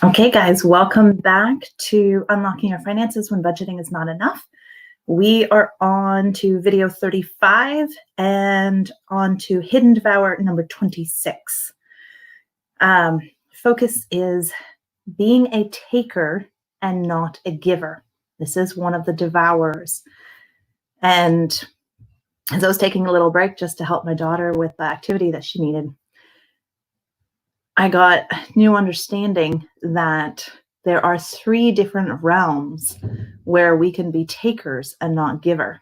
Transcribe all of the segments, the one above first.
Okay, guys, welcome back to Unlocking Your Finances When Budgeting Is Not Enough. We are on to video 35 and on to Hidden Devourer number 26. Focus is being a taker and not a giver. This is one of the devourers. And as I was taking a little break just to help my daughter with the activity that she needed, I got new understanding that there are 3 different realms where we can be takers and not giver.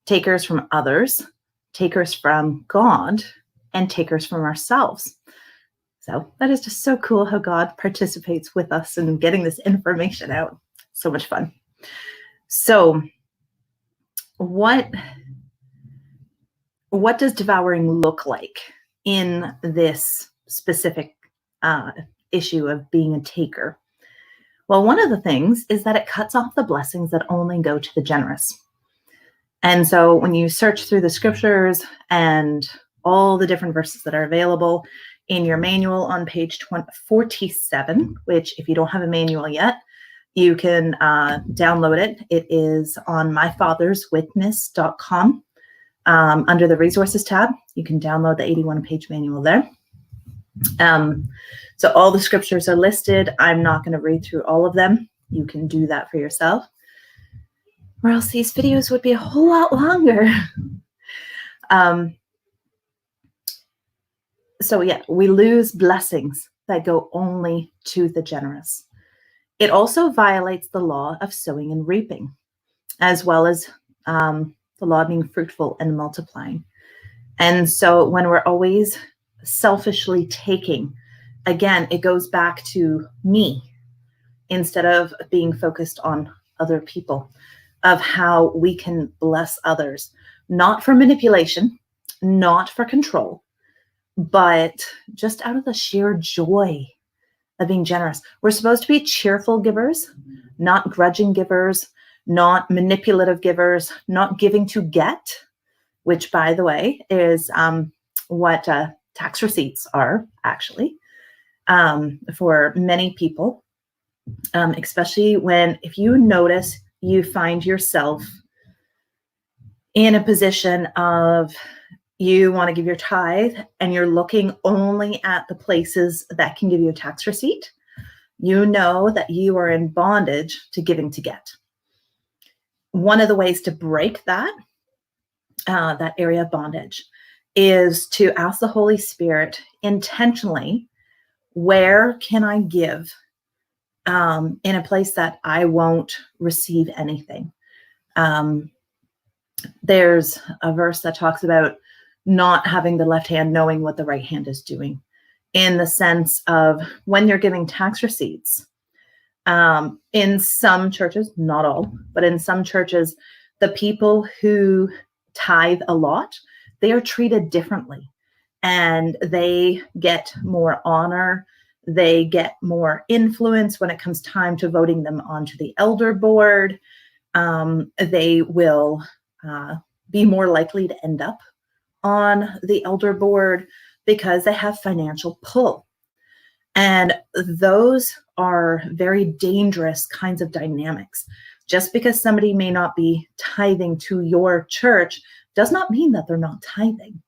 Takers from others, takers from God, and takers from ourselves. So that is just so cool how God participates with us in getting this information out. So much fun. So what does devouring look like in this specific issue of being a taker? Well, one of the things is that it cuts off the blessings that only go to the generous. And so when you search through the scriptures and all the different verses that are available in your manual on page 47, which if you don't have a manual yet, you can download it. It is on myfatherswitness.com. Under the resources tab, you can download the 81-page manual there. So all the scriptures are listed. I'm not going to read through all of them. You can do that for yourself, or else these videos would be a whole lot longer. So yeah, we lose blessings that go only to the generous. It also violates the law of sowing and reaping, as well as the law of being fruitful and multiplying. And so when we're always selfishly taking, again, it goes back to me instead of being focused on other people, of how we can bless others, not for manipulation, not for control, but just out of the sheer joy of being generous. We're supposed to be cheerful givers, not grudging givers, not manipulative givers, not giving to get, which, by the way, is what tax receipts are actually for many people, especially if you notice you find yourself in a position of you want to give your tithe and you're looking only at the places that can give you a tax receipt, you know that you are in bondage to giving to get. One of the ways to break that area of bondage is to ask the Holy Spirit intentionally, where can I give in a place that I won't receive anything? There's a verse that talks about not having the left hand knowing what the right hand is doing, in the sense of when you're giving tax receipts. In some churches, not all, but in some churches, the people who tithe a lot, they are treated differently and they get more honor. They get more influence when it comes time to voting them onto the elder board. They will be more likely to end up on the elder board because they have financial pull. And those are very dangerous kinds of dynamics. Just because somebody may not be tithing to your church does not mean that they're not tithing.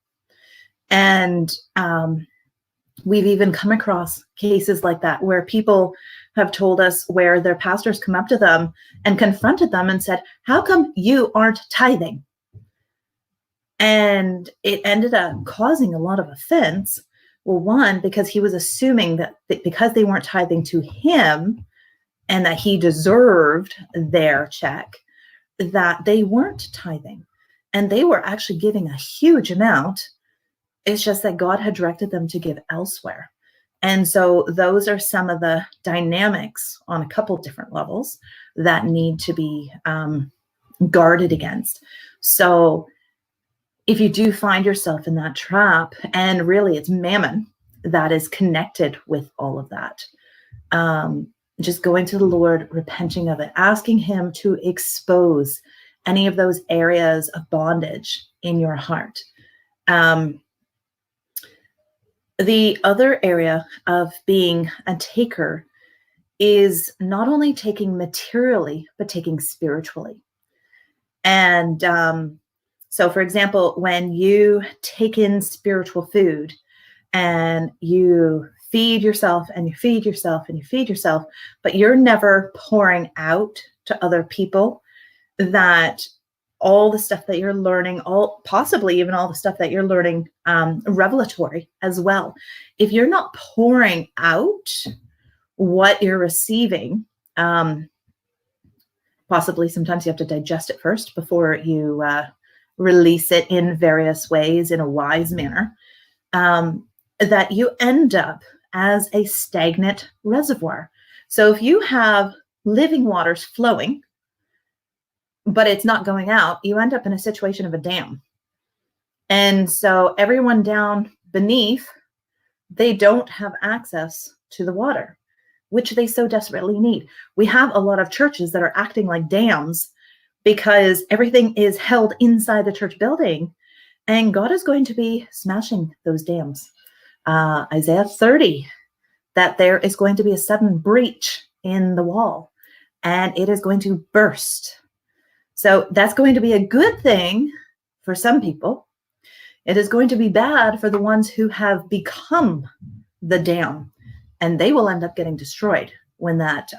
And we've even come across cases like that where people have told us where their pastors come up to them and confronted them and said, "How come you aren't tithing?" And it ended up causing a lot of offense. Well, one, because he was assuming that because they weren't tithing to him and that he deserved their check, that they weren't tithing. And they were actually giving a huge amount. It's just that God had directed them to give elsewhere. And so those are some of the dynamics on a couple different levels that need to be guarded against. So if you do find yourself in that trap, and really it's mammon that is connected with all of that, just going to the Lord, repenting of it, asking him to expose any of those areas of bondage in your heart. The other area of being a taker is not only taking materially, but taking spiritually. And so, for example, when you take in spiritual food and you feed yourself and you feed yourself and you feed yourself, but you're never pouring out to other people that all the stuff that you're learning, possibly even all the stuff that you're learning, revelatory as well. If you're not pouring out what you're receiving, possibly sometimes you have to digest it first before you release it in various ways in a wise manner, that you end up as a stagnant reservoir. So if you have living waters flowing, but it's not going out, you end up in a situation of a dam. And so everyone down beneath, they don't have access to the water, which they so desperately need. We have a lot of churches that are acting like dams because everything is held inside the church building, and God is going to be smashing those dams. Isaiah 30, that there is going to be a sudden breach in the wall, and it is going to burst. So that's going to be a good thing for some people. It is going to be bad for the ones who have become the dam, and they will end up getting destroyed when that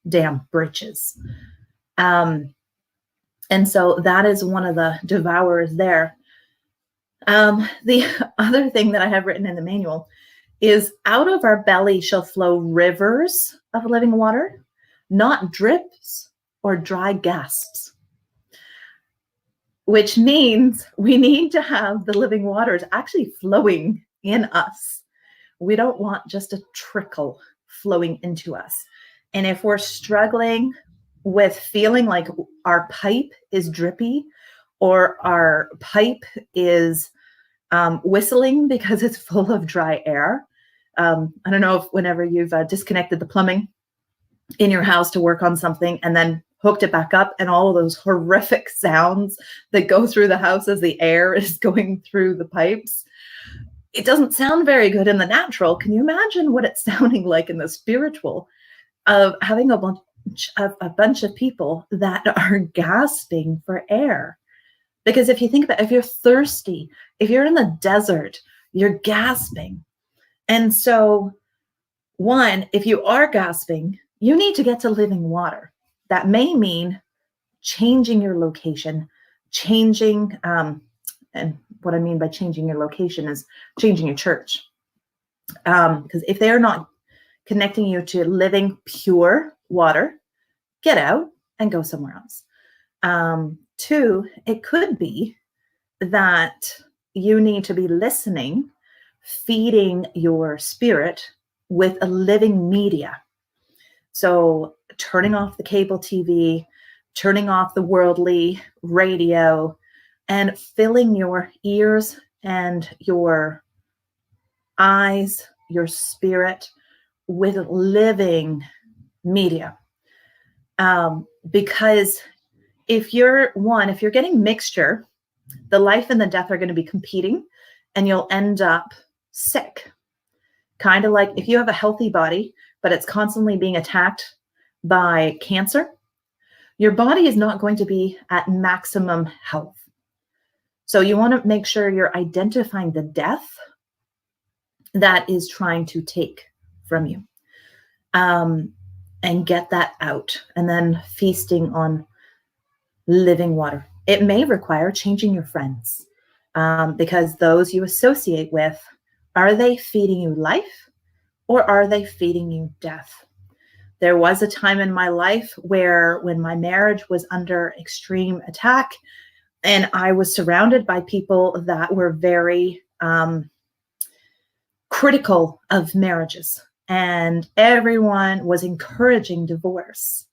dam breaches. And so that is one of the devourers there. The other thing that I have written in the manual is, out of our belly shall flow rivers of living water, not drips or dry gasps. Which means we need to have the living waters actually flowing in us. We don't want just a trickle flowing into us. And if we're struggling with feeling like our pipe is drippy, or our pipe is whistling because it's full of dry air. I don't know if whenever you've disconnected the plumbing in your house to work on something and then hooked it back up, and all of those horrific sounds that go through the house as the air is going through the pipes. It doesn't sound very good in the natural. Can you imagine what it's sounding like in the spiritual, of having a bunch of people that are gasping for air? Because if you think about it, if you're thirsty, if you're in the desert, you're gasping. And so, one, if you are gasping, you need to get to living water. That may mean changing your location, changing, and what I mean by changing your location is changing your church. Because if they're not connecting you to living, pure water, get out and go somewhere else. Two, it could be that you need to be listening, feeding your spirit with a living media. So turning off the cable TV, turning off the worldly radio, and filling your ears and your eyes, your spirit, with living media. Because if you're getting mixture, the life and the death are going to be competing, and you'll end up sick. Kind of like if you have a healthy body, but it's constantly being attacked by cancer, your body is not going to be at maximum health. So you want to make sure you're identifying the death that is trying to take from you, and get that out, and then feasting on living water. It may require changing your friends, because those you associate with, are they feeding you life, or are they feeding you death? There was a time in my life where, when my marriage was under extreme attack, and I was surrounded by people that were very critical of marriages, and everyone was encouraging divorce.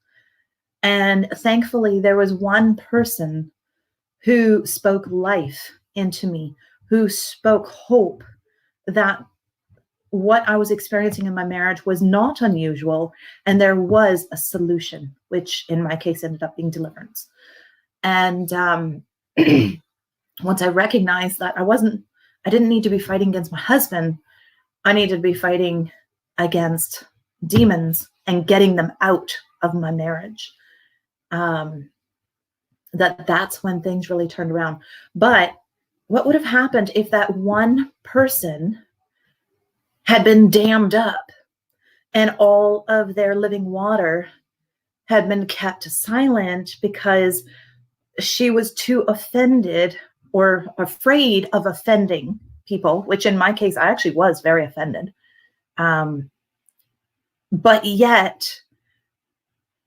And thankfully, there was one person who spoke life into me, who spoke hope that what I was experiencing in my marriage was not unusual, and there was a solution, which in my case ended up being deliverance. And once I recognized that I didn't need to be fighting against my husband, I needed to be fighting against demons and getting them out of my marriage. That's when things really turned around. But what would have happened if that one person had been dammed up and all of their living water had been kept silent because she was too offended or afraid of offending people, which in my case, I actually was very offended. But yet,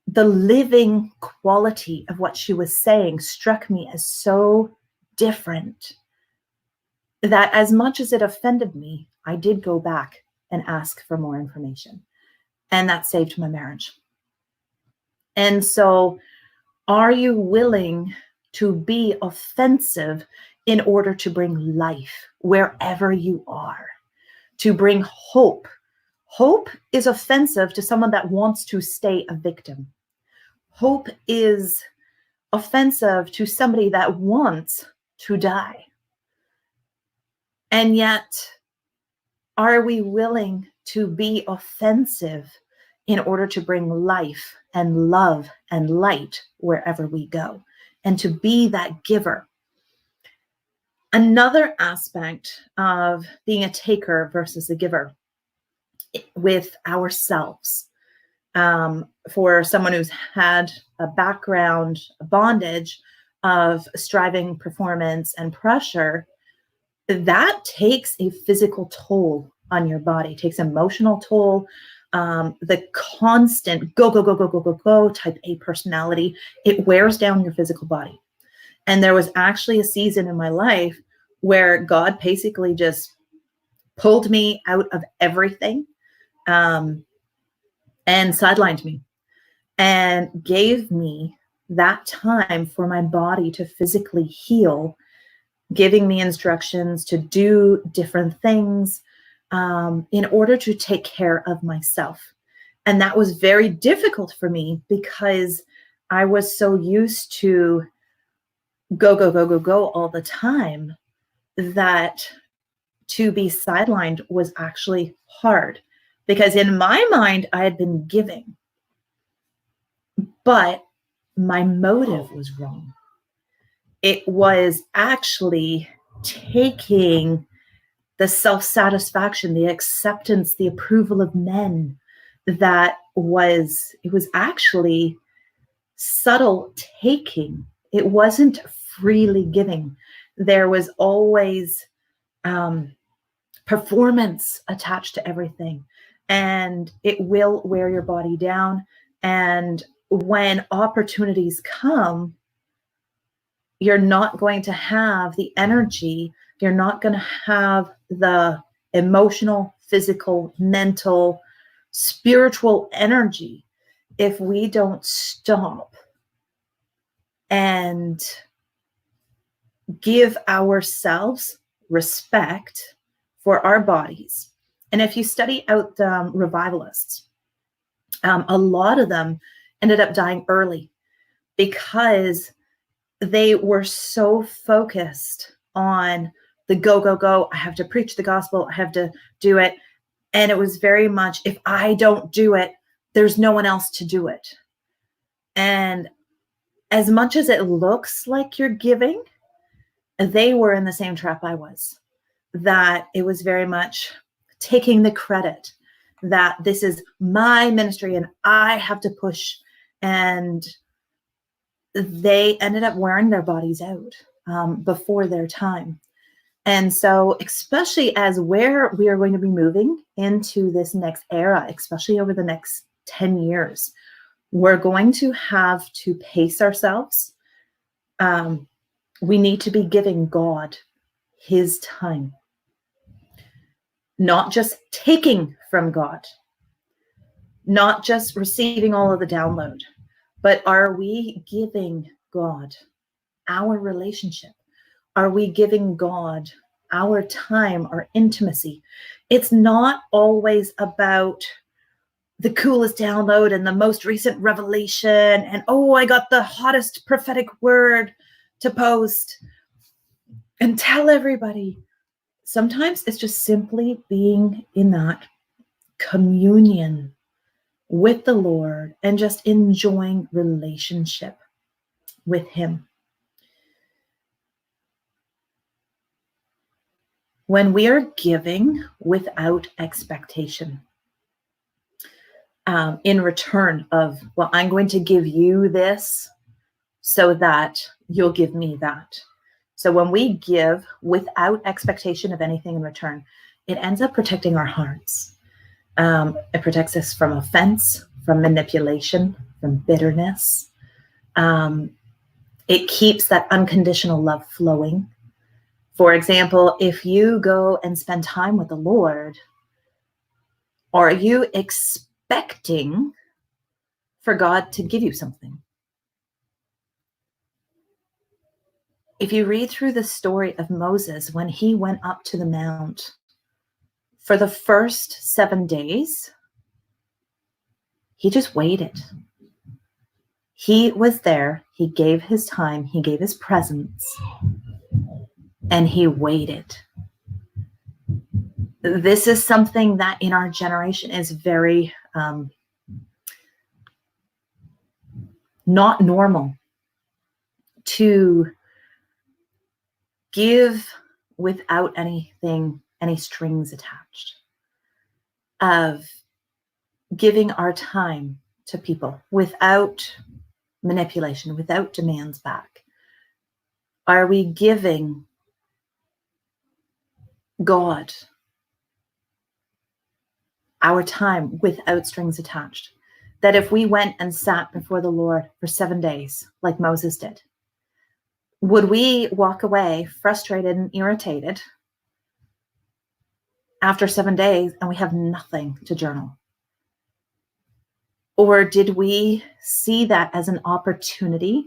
the living quality of what she was saying struck me as so different that as much as it offended me, I did go back and ask for more information. And that saved my marriage. And so, are you willing to be offensive in order to bring life wherever you are, to bring hope? Hope is offensive to someone that wants to stay a victim. Hope is offensive to somebody that wants to die. And yet, are we willing to be offensive in order to bring life and love and light wherever we go, and to be that giver? Another aspect of being a taker versus a giver with ourselves. For someone who's had a background, a bondage of striving, performance, and pressure, that takes a physical toll on your body, it takes emotional toll. The constant go type A personality, it wears down your physical body. And there was actually a season in my life where God basically just pulled me out of everything and sidelined me and gave me that time for my body to physically heal, giving me instructions to do different things in order to take care of myself. And that was very difficult for me because I was so used to go all the time that to be sidelined was actually hard, because in my mind, I had been giving, but my motive was wrong. It was actually taking the self-satisfaction, the acceptance, the approval of men. It was actually subtle taking. It wasn't freely giving. There was always performance attached to everything, and it will wear your body down. And when opportunities come, you're not going to have the energy, you're not going to have the emotional, physical, mental, spiritual energy if we don't stop and give ourselves respect for our bodies. And if you study out revivalists, a lot of them ended up dying early because they were so focused on the go. I have to preach the gospel. I have to do it. And it was very much, if I don't do it, there's no one else to do it. And as much as it looks like you're giving, they were in the same trap I was, that it was very much taking the credit, that this is my ministry and I have to push. And they ended up wearing their bodies out before their time. And so, especially as where we are going to be moving into this next era, especially over the next 10 years, we're going to have to pace ourselves. We need to be giving God his time, not just taking from God, not just receiving all of the download, but are we giving God our relationship? Are we giving God our time, our intimacy? It's not always about the coolest download and the most recent revelation and, oh, I got the hottest prophetic word to post and tell everybody. Sometimes it's just simply being in that communion with the Lord and just enjoying relationship with him. When we are giving without expectation, in return of, well, I'm going to give you this so that you'll give me that. So when we give without expectation of anything in return, it ends up protecting our hearts. It protects us from offense, from manipulation, from bitterness. It keeps that unconditional love flowing. For example, if you go and spend time with the Lord, are you expecting for God to give you something? If you read through the story of Moses, when he went up to the mount, for the first 7 days, he just waited. He was there. He gave his time. He gave his presence. And he waited. This is something that in our generation is very not normal, to give without anything, any strings attached, of giving our time to people without manipulation, without demands back. Are we giving God our time without strings attached? That if we went and sat before the Lord for 7 days, like Moses did, would we walk away frustrated and irritated after 7 days and we have nothing to journal? Or did we see that as an opportunity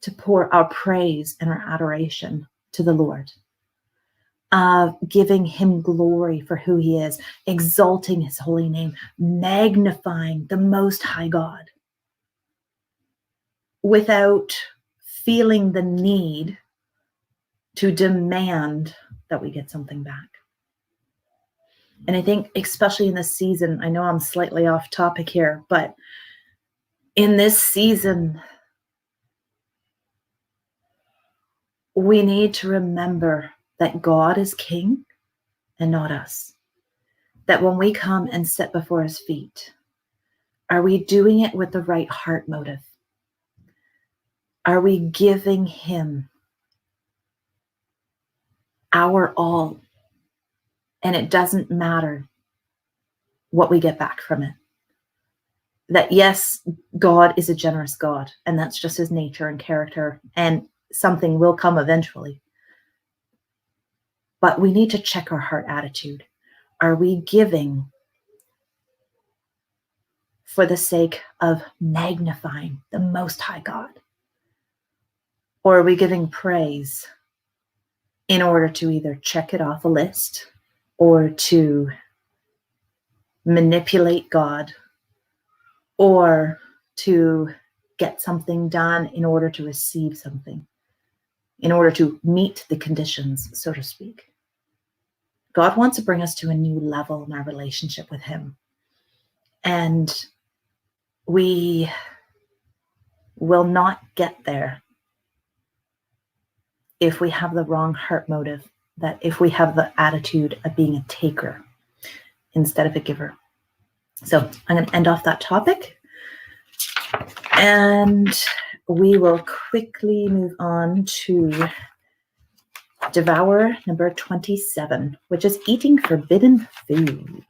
to pour our praise and our adoration to the Lord? Giving him glory for who he is, exalting his holy name, magnifying the Most High God, without feeling the need to demand that we get something back. And I think especially in this season, I know I'm slightly off topic here, but in this season, we need to remember that God is king and not us. That when we come and sit before his feet, are we doing it with the right heart motive? Are we giving him our all? And it doesn't matter what we get back from it. That yes, God is a generous God, and that's just his nature and character, and something will come eventually. But we need to check our heart attitude. Are we giving for the sake of magnifying the Most High God? Or are we giving praise in order to either check it off a list or to manipulate God or to get something done in order to receive something, in order to meet the conditions, so to speak? God wants to bring us to a new level in our relationship with him. And we will not get there if we have the wrong heart motive, that if we have the attitude of being a taker instead of a giver. So I'm going to end off that topic. And we will quickly move on to Devourer number 27, which is eating forbidden food.